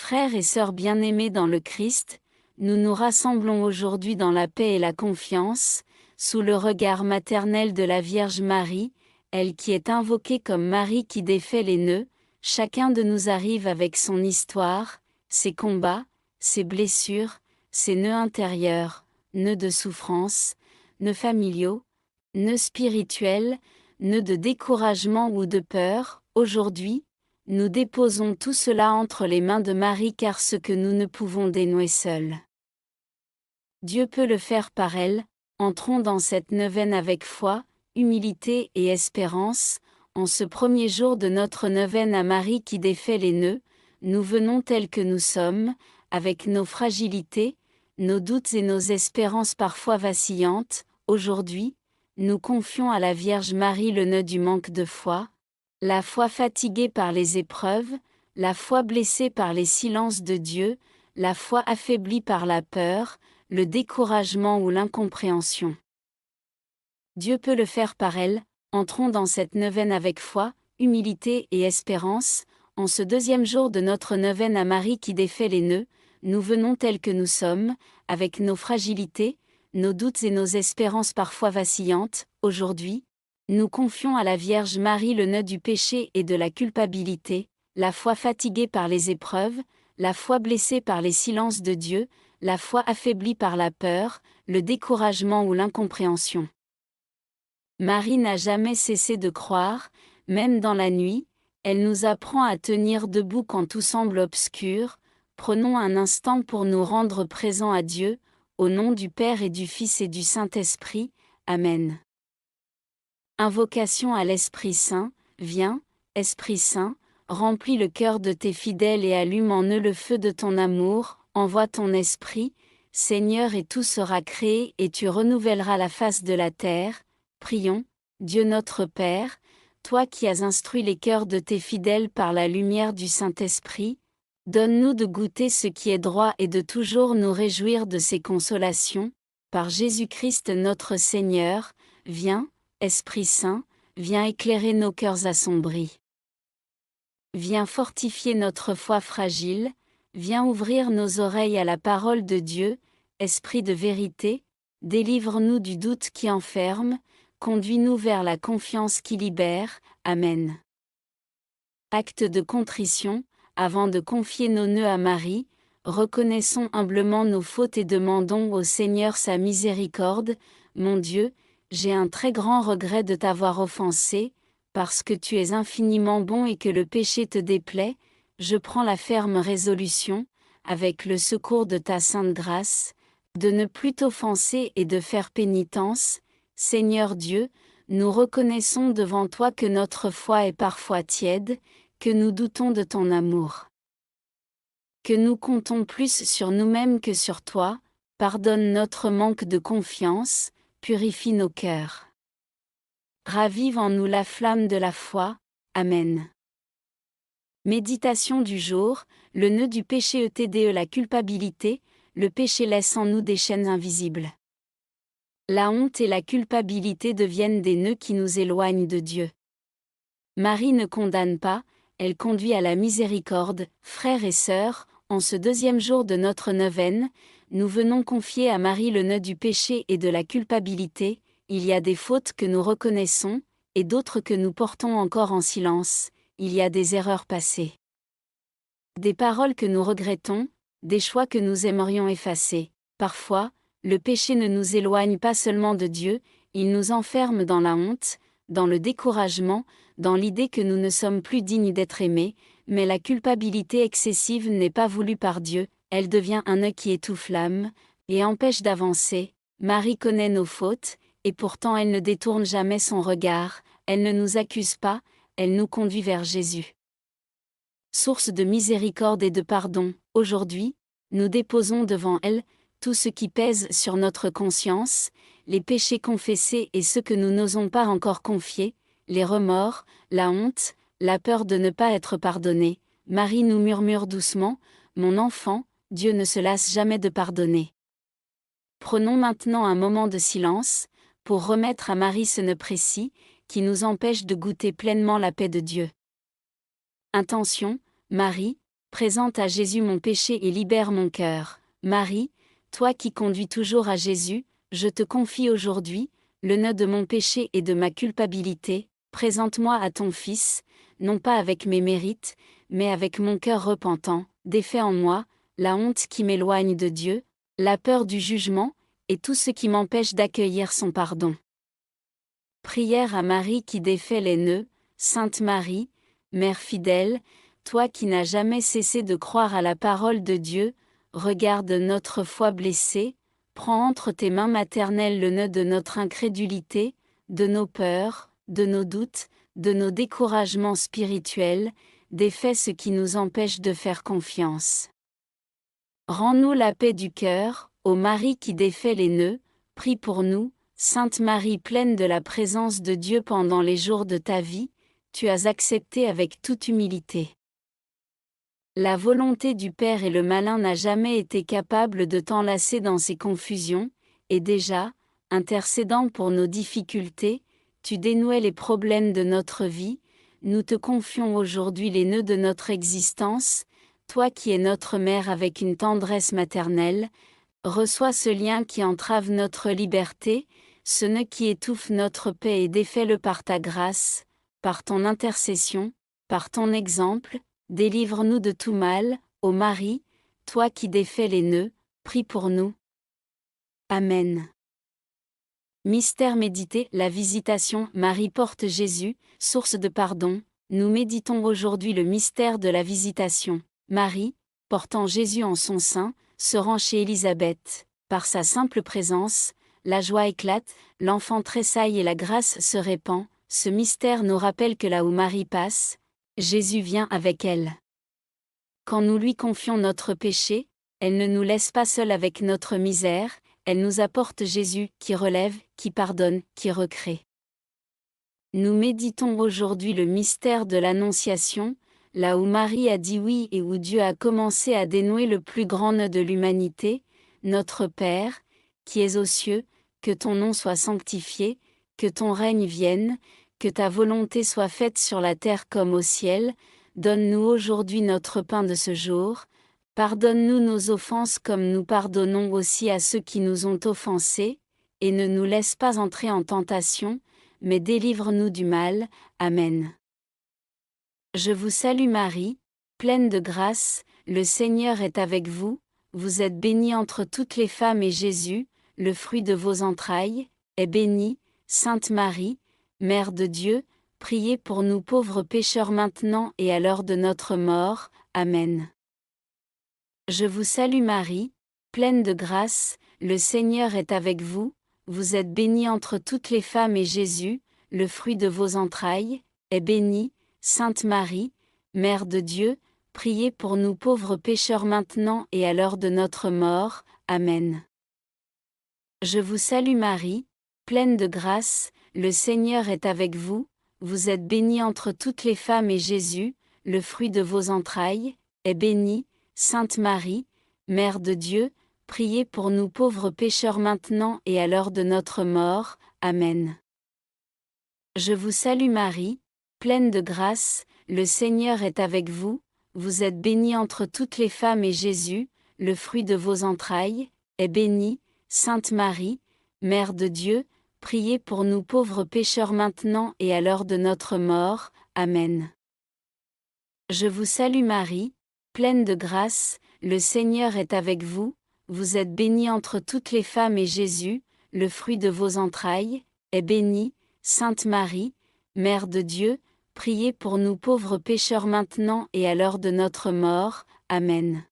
Frères et sœurs bien-aimés dans le Christ, nous nous rassemblons aujourd'hui dans la paix et la confiance, sous le regard maternel de la Vierge Marie, elle qui est invoquée comme Marie qui défait les nœuds. Chacun de nous arrive avec son histoire, ses combats, ses blessures, ses nœuds intérieurs, nœuds de souffrance, nœuds familiaux, nœuds spirituels, nœuds de découragement ou de peur. Aujourd'hui, nous déposons tout cela entre les mains de Marie car ce que nous ne pouvons dénouer seuls, Dieu peut le faire par elle. Entrons dans cette neuvaine avec foi, humilité et espérance. En ce premier jour de notre neuvaine à Marie qui défait les nœuds, nous venons tels que nous sommes, avec nos fragilités, nos doutes et nos espérances parfois vacillantes. Aujourd'hui, nous confions à la Vierge Marie le nœud du manque de foi, la foi fatiguée par les épreuves, la foi blessée par les silences de Dieu, la foi affaiblie par la peur, le découragement ou l'incompréhension. Dieu peut le faire par elle. Entrons dans cette neuvaine avec foi, humilité et espérance. En ce deuxième jour de notre neuvaine à Marie qui défait les nœuds, nous venons tels que nous sommes, avec nos fragilités, nos doutes et nos espérances parfois vacillantes. Aujourd'hui, nous confions à la Vierge Marie le nœud du péché et de la culpabilité, la foi fatiguée par les épreuves, la foi blessée par les silences de Dieu, la foi affaiblie par la peur, le découragement ou l'incompréhension. Marie n'a jamais cessé de croire, même dans la nuit, elle nous apprend à tenir debout quand tout semble obscur. Prenons un instant pour nous rendre présents à Dieu, au nom du Père et du Fils et du Saint-Esprit. Amen. Invocation à l'Esprit Saint. Viens, Esprit Saint, remplis le cœur de tes fidèles et allume en eux le feu de ton amour. Envoie ton Esprit, Seigneur, et tout sera créé et tu renouvelleras la face de la terre. Prions, Dieu notre Père, toi qui as instruit les cœurs de tes fidèles par la lumière du Saint-Esprit, donne-nous de goûter ce qui est droit et de toujours nous réjouir de ses consolations. Par Jésus-Christ notre Seigneur, viens, Esprit Saint, viens éclairer nos cœurs assombris. Viens fortifier notre foi fragile, viens ouvrir nos oreilles à la parole de Dieu. Esprit de vérité, délivre-nous du doute qui enferme, conduis-nous vers la confiance qui libère. Amen. Acte de contrition. Avant de confier nos nœuds à Marie, reconnaissons humblement nos fautes et demandons au Seigneur sa miséricorde. Mon Dieu, j'ai un très grand regret de t'avoir offensé, parce que tu es infiniment bon et que le péché te déplaît. Je prends la ferme résolution, avec le secours de ta sainte grâce, de ne plus t'offenser et de faire pénitence. Seigneur Dieu, nous reconnaissons devant toi que notre foi est parfois tiède, que nous doutons de ton amour, que nous comptons plus sur nous-mêmes que sur toi. Pardonne notre manque de confiance, purifie nos cœurs. Ravive en nous la flamme de la foi. Amen. Méditation du jour. Le nœud du péché ETDE, la culpabilité. Le péché laisse en nous des chaînes invisibles. La honte et la culpabilité deviennent des nœuds qui nous éloignent de Dieu. Marie ne condamne pas, elle conduit à la miséricorde. Frères et sœurs, en ce deuxième jour de notre neuvaine, nous venons confier à Marie le nœud du péché et de la culpabilité. Il y a des fautes que nous reconnaissons, et d'autres que nous portons encore en silence. Il y a des erreurs passées, des paroles que nous regrettons, des choix que nous aimerions effacer. Parfois, le péché ne nous éloigne pas seulement de Dieu, il nous enferme dans la honte, dans le découragement, dans l'idée que nous ne sommes plus dignes d'être aimés, mais la culpabilité excessive n'est pas voulue par Dieu, elle devient un nœud qui étouffe l'âme, et empêche d'avancer. Marie connaît nos fautes, et pourtant elle ne détourne jamais son regard, elle ne nous accuse pas, elle nous conduit vers Jésus. Source de miséricorde et de pardon, aujourd'hui, nous déposons devant elle tout ce qui pèse sur notre conscience, les péchés confessés et ceux que nous n'osons pas encore confier, les remords, la honte, la peur de ne pas être pardonné. Marie nous murmure doucement, « Mon enfant, Dieu ne se lasse jamais de pardonner. » Prenons maintenant un moment de silence, pour remettre à Marie ce nœud précis, qui nous empêche de goûter pleinement la paix de Dieu. Intention, Marie, présente à Jésus mon péché et libère mon cœur. Marie, toi qui conduis toujours à Jésus, je te confie aujourd'hui, le nœud de mon péché et de ma culpabilité, présente-moi à ton Fils, non pas avec mes mérites, mais avec mon cœur repentant, défais en moi, la honte qui m'éloigne de Dieu, la peur du jugement, et tout ce qui m'empêche d'accueillir son pardon. Prière à Marie qui défait les nœuds. Sainte Marie, Mère fidèle, toi qui n'as jamais cessé de croire à la parole de Dieu, regarde notre foi blessée, prends entre tes mains maternelles le nœud de notre incrédulité, de nos peurs, de nos doutes, de nos découragements spirituels, défais ce qui nous empêche de faire confiance. Rends-nous la paix du cœur, ô Marie qui défait les nœuds, prie pour nous. Sainte Marie pleine de la présence de Dieu pendant les jours de ta vie, tu as accepté avec toute humilité. La volonté du Père et le malin n'a jamais été capable de t'enlacer dans ces confusions, et déjà, intercédant pour nos difficultés, tu dénouais les problèmes de notre vie, nous te confions aujourd'hui les nœuds de notre existence, toi qui es notre mère avec une tendresse maternelle, reçois ce lien qui entrave notre liberté, ce nœud qui étouffe notre paix et défais-le par ta grâce, par ton intercession, par ton exemple, délivre-nous de tout mal, ô Marie, toi qui défais les nœuds, prie pour nous. Amen. Mystère médité, la visitation. Marie porte Jésus, source de pardon. Nous méditons aujourd'hui le mystère de la visitation. Marie, portant Jésus en son sein, se rend chez Élisabeth. Par sa simple présence, la joie éclate, l'enfant tressaille et la grâce se répand. Ce mystère nous rappelle que là où Marie passe, Jésus vient avec elle. Quand nous lui confions notre péché, elle ne nous laisse pas seuls avec notre misère, elle nous apporte Jésus qui relève, qui pardonne, qui recrée. Nous méditons aujourd'hui le mystère de l'Annonciation, là où Marie a dit oui et où Dieu a commencé à dénouer le plus grand nœud de l'humanité, notre Père, qui es aux cieux, que ton nom soit sanctifié, que ton règne vienne, que ta volonté soit faite sur la terre comme au ciel, donne-nous aujourd'hui notre pain de ce jour, pardonne-nous nos offenses comme nous pardonnons aussi à ceux qui nous ont offensés, et ne nous laisse pas entrer en tentation, mais délivre-nous du mal. Amen. Je vous salue Marie, pleine de grâce, le Seigneur est avec vous, vous êtes bénie entre toutes les femmes et Jésus, le fruit de vos entrailles, est béni. Sainte Marie, Mère de Dieu, priez pour nous pauvres pécheurs maintenant et à l'heure de notre mort. Amen. Je vous salue Marie, pleine de grâce, le Seigneur est avec vous, vous êtes bénie entre toutes les femmes et Jésus, le fruit de vos entrailles, est béni. Sainte Marie, Mère de Dieu, priez pour nous pauvres pécheurs maintenant et à l'heure de notre mort. Amen. Je vous salue Marie, pleine de grâce, le Seigneur est avec vous, vous êtes bénie entre toutes les femmes et Jésus, le fruit de vos entrailles, est béni. Sainte Marie, Mère de Dieu, priez pour nous pauvres pécheurs maintenant et à l'heure de notre mort. Amen. Je vous salue Marie, pleine de grâce, le Seigneur est avec vous, vous êtes bénie entre toutes les femmes et Jésus, le fruit de vos entrailles, est béni. Sainte Marie, Mère de Dieu, priez pour nous pauvres pécheurs maintenant et à l'heure de notre mort. Amen. Je vous salue Marie, pleine de grâce, le Seigneur est avec vous, vous êtes bénie entre toutes les femmes et Jésus, le fruit de vos entrailles, est béni. Sainte Marie, Mère de Dieu, priez pour nous pauvres pécheurs maintenant et à l'heure de notre mort. Amen.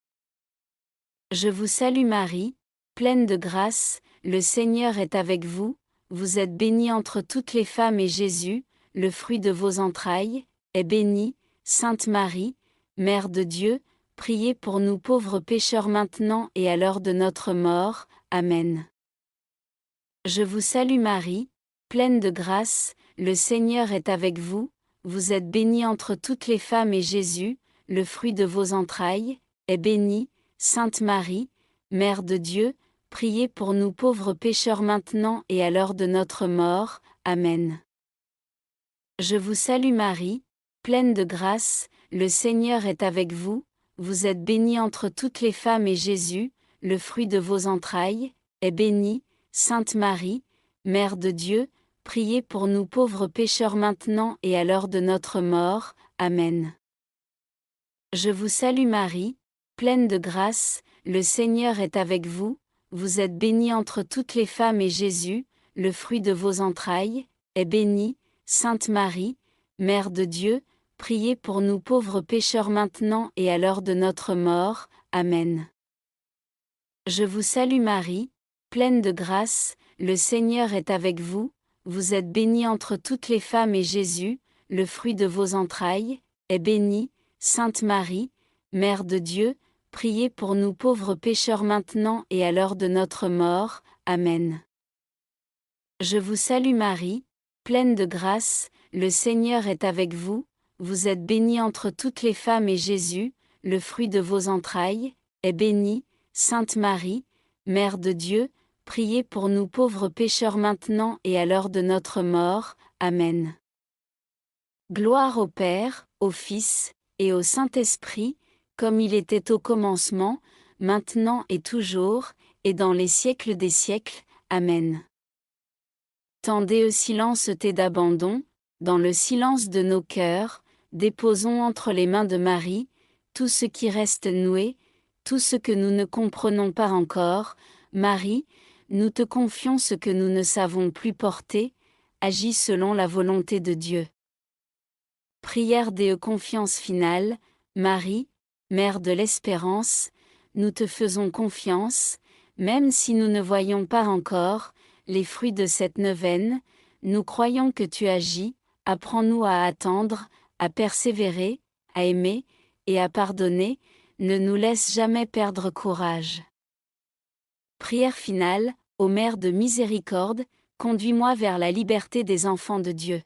Je vous salue Marie, pleine de grâce, le Seigneur est avec vous, vous êtes bénie entre toutes les femmes et Jésus, le fruit de vos entrailles, est béni. Sainte Marie, Mère de Dieu, priez pour nous pauvres pécheurs maintenant et à l'heure de notre mort. Amen. Je vous salue Marie, pleine de grâce, le Seigneur est avec vous, vous êtes bénie entre toutes les femmes et Jésus, le fruit de vos entrailles, est béni. Sainte Marie, Mère de Dieu, priez pour nous pauvres pécheurs maintenant et à l'heure de notre mort. Amen. Je vous salue Marie, pleine de grâce, le Seigneur est avec vous, vous êtes bénie entre toutes les femmes et Jésus, le fruit de vos entrailles, est béni. Sainte Marie, Mère de Dieu, priez pour nous pauvres pécheurs maintenant et à l'heure de notre mort. Amen. Je vous salue Marie, pleine de grâce, le Seigneur est avec vous, vous êtes bénie entre toutes les femmes et Jésus, le fruit de vos entrailles, est béni. Sainte Marie, Mère de Dieu, priez pour nous pauvres pécheurs maintenant et à l'heure de notre mort. Amen. Je vous salue Marie, pleine de grâce, le Seigneur est avec vous, vous êtes bénie entre toutes les femmes et Jésus, le fruit de vos entrailles, est béni. Sainte Marie, Mère de Dieu, priez pour nous pauvres pécheurs maintenant et à l'heure de notre mort. Amen. Je vous salue Marie, pleine de grâce, le Seigneur est avec vous, vous êtes bénie entre toutes les femmes et Jésus, le fruit de vos entrailles, est béni. Sainte Marie, Mère de Dieu, priez pour nous pauvres pécheurs maintenant et à l'heure de notre mort. Amen. Gloire au Père, au Fils, et au Saint-Esprit, comme il était au commencement, maintenant et toujours, et dans les siècles des siècles. Amen. Tendez au silence tes d'abandon, dans le silence de nos cœurs, déposons entre les mains de Marie, tout ce qui reste noué, tout ce que nous ne comprenons pas encore. Marie, nous te confions ce que nous ne savons plus porter, agis selon la volonté de Dieu. Prière des confiance finale, Marie, Mère de l'espérance, nous te faisons confiance, même si nous ne voyons pas encore les fruits de cette neuvaine, nous croyons que tu agis, apprends-nous à attendre, à persévérer, à aimer, et à pardonner, ne nous laisse jamais perdre courage. Prière finale, ô Mère de miséricorde, conduis-moi vers la liberté des enfants de Dieu.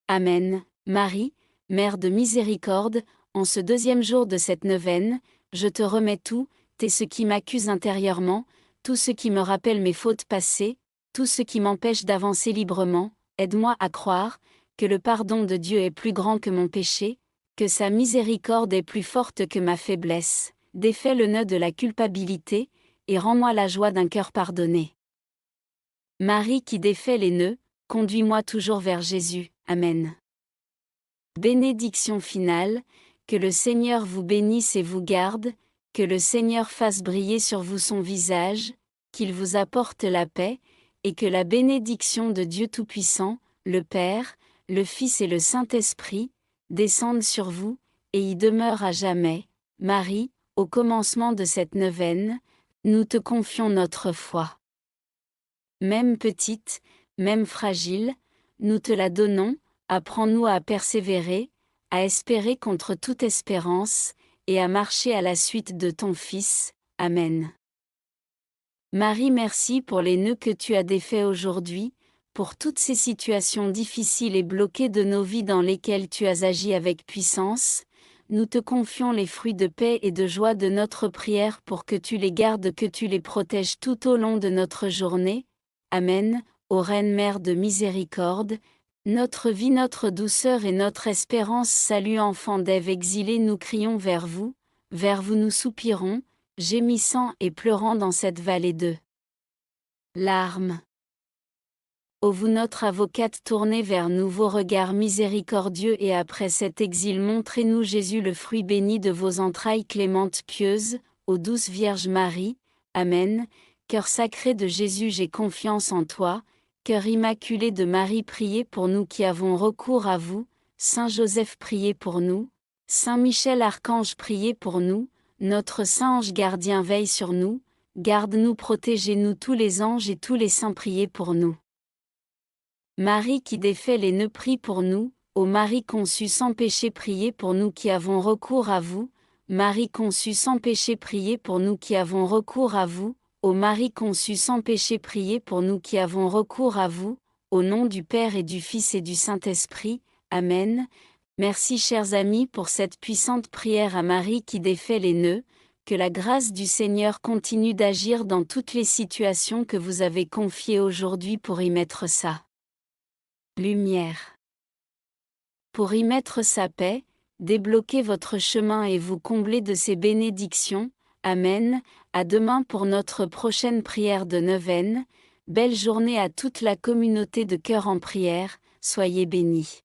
Amen. Marie, Mère de miséricorde, en ce deuxième jour de cette neuvaine, je te remets tout, ce qui m'accuse intérieurement, tout ce qui me rappelle mes fautes passées, tout ce qui m'empêche d'avancer librement, aide-moi à croire que le pardon de Dieu est plus grand que mon péché, que sa miséricorde est plus forte que ma faiblesse, défais le nœud de la culpabilité, et rends-moi la joie d'un cœur pardonné. Marie qui défait les nœuds, conduis-moi toujours vers Jésus. Amen. Bénédiction finale, que le Seigneur vous bénisse et vous garde, que le Seigneur fasse briller sur vous son visage, qu'il vous apporte la paix, et que la bénédiction de Dieu Tout-Puissant, le Père, le Fils et le Saint-Esprit, descende sur vous, et y demeure à jamais. Marie, au commencement de cette neuvaine, nous te confions notre foi. Même petite, même fragile, nous te la donnons, apprends-nous à persévérer, à espérer contre toute espérance, et à marcher à la suite de ton Fils. Amen. Marie, merci pour les nœuds que tu as défaits aujourd'hui, pour toutes ces situations difficiles et bloquées de nos vies dans lesquelles tu as agi avec puissance. Nous te confions les fruits de paix et de joie de notre prière pour que tu les gardes, que tu les protèges tout au long de notre journée. Amen. Ô Reine Mère de miséricorde, notre vie, notre douceur et notre espérance, salut enfant d'Ève exilée, nous crions vers vous nous soupirons, gémissant et pleurant dans cette vallée de larmes. Ô vous notre avocate, tournez vers nous vos regards miséricordieux et après cet exil montrez-nous Jésus le fruit béni de vos entrailles clémentes pieuses, ô douce Vierge Marie. Amen. Cœur sacré de Jésus, j'ai confiance en toi. Cœur immaculé de Marie, priez pour nous qui avons recours à vous. Saint Joseph, priez pour nous. Saint Michel Archange, priez pour nous. Notre saint ange gardien veille sur nous. Garde-nous, protégez-nous, tous les anges et tous les saints, priez pour nous. Marie qui défait les nœuds, prie pour nous. Ô Marie conçue sans péché, priez pour nous qui avons recours à vous. Marie conçue sans péché, priez pour nous qui avons recours à vous. Ô Marie conçue sans péché, priez pour nous qui avons recours à vous, au nom du Père et du Fils et du Saint-Esprit. Amen. Merci chers amis pour cette puissante prière à Marie qui défait les nœuds, que la grâce du Seigneur continue d'agir dans toutes les situations que vous avez confiées aujourd'hui pour y mettre sa lumière. Pour y mettre sa paix, débloquez votre chemin et vous comblez de ses bénédictions. Amen. À demain pour notre prochaine prière de neuvaine. Belle journée à toute la communauté de Cœur en prière, soyez bénis.